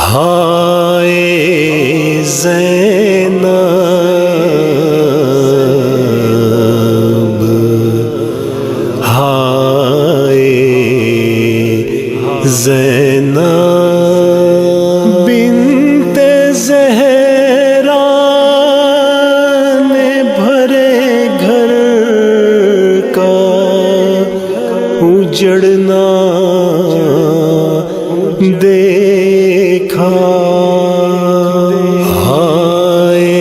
ہائے زینب ہائے زینب بنت زہرا نے بھرے گھر کا اجڑنا دیکھا ہائے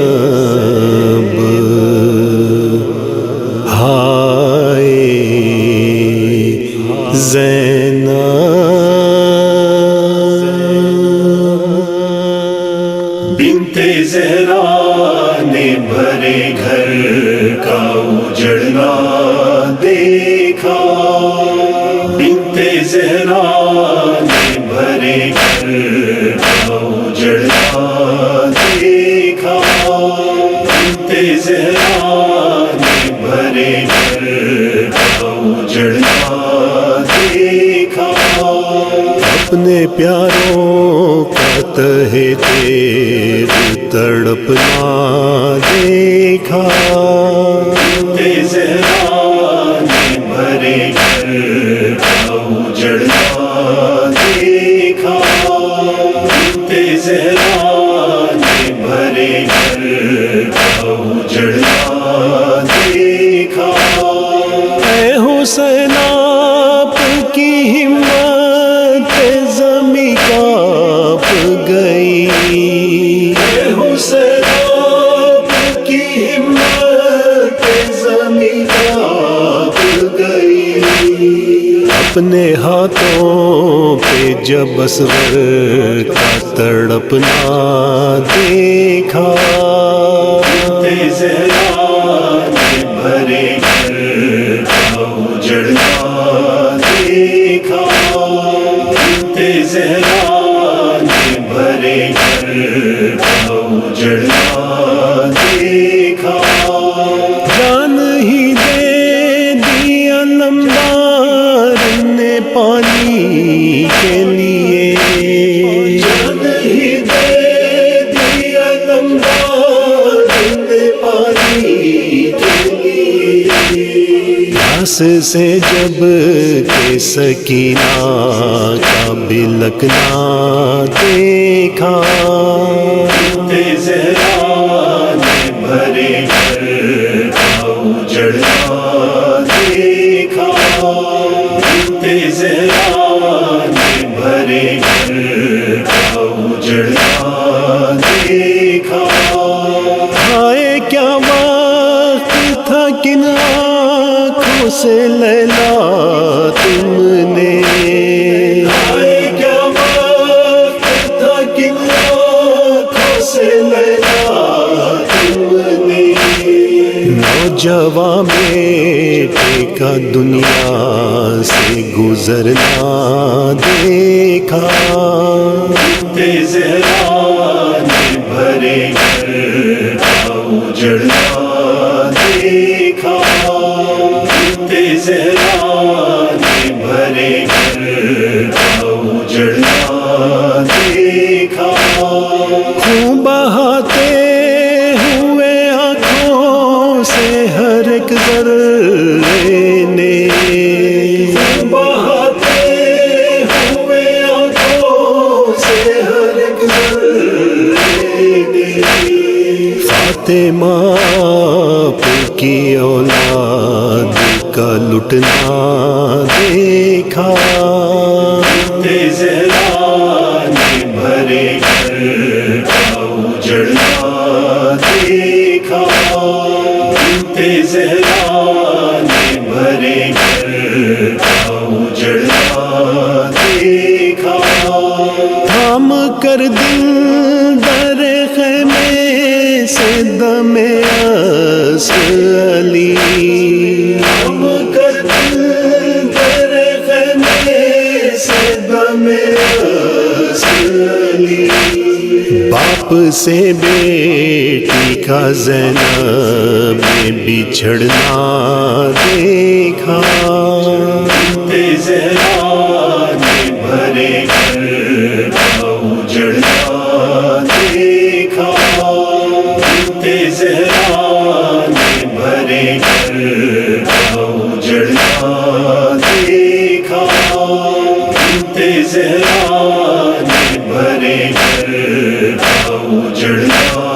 زینب ہائے زینب بنت زہرا نے بھرے گھر کا اجڑنا دیکھا بنت زہرا نے بھرے گھر کا اجڑنا دیکھا بنت زہرا نے بھرے گھر کا اجڑنا دیکھا اپنے پیاروں کا تہے تیر تڑپنا دیکھا بنت زہرا نے بھرے گھر کا اجڑنا دیکھا بنت زہرا نے بھرے گھر کا اجڑنا دیکھا اے حسین آپ کی ہمت زمیں کانپ گئی اے حسین آپ کی ہمت زمیں کانپ گئی اپنے ہاتھوں پہ جب اصغر کا تڑپنا دیکھا بنت زہرا نے بھرے گھر کا اجڑنا دیکھا بنت زہرا نے بھرے گھر کا اجڑنا دیکھا جان ہی دے دیا لمبار نے پانی کے لیے جان ہی دے دیا لمبار نے پانی کے لیے پیاس سے جب کہ سکینہ کا بلکنا دیکھا بنت زہرا نے بھرے گھر کا اجڑنا دیکھا بنت زہرا نے بھرے گھر کا اجڑنا دیکھا ہائے کیا وقت تھا کن آنکھوں سے لیلا تم نے ہائے کیا وقت تھا کن آنکھوں سے لیلا تم نے نوجوان بیٹے کا دنیا سے گزرنا دیکھا بنت زہرا نے بھرے گھر کا اجڑنا دیکھا بنت زہرا نے بھرے گھر کا اجڑنا دیکھا خون بہاتے ہوئے آنکھوں سے ہر ایک ذرے نے خون بہاتے ہوئے آنکھوں سے ہر ایک ذرے نے فاطمہ آپ کی اولاد کا لٹنا دیکھا بنت زہرا نے بھرے گھر کا اجڑنا دیکھا بنت زہرا نے بھرے گھر کا اجڑنا دیکھا تھام کر دل در خیمے سے دم علی تھام کر دل در خیمے سے دم علی باپ سے بیٹی کا زینب نے بچھڑنا دیکھا، زہرا نے بھرے گھر کا اجڑنا دیکھا، زہرا نے بھرے گھر کا اجڑنا دیکھا، زہرا نے بھرے گھر کا اجڑنا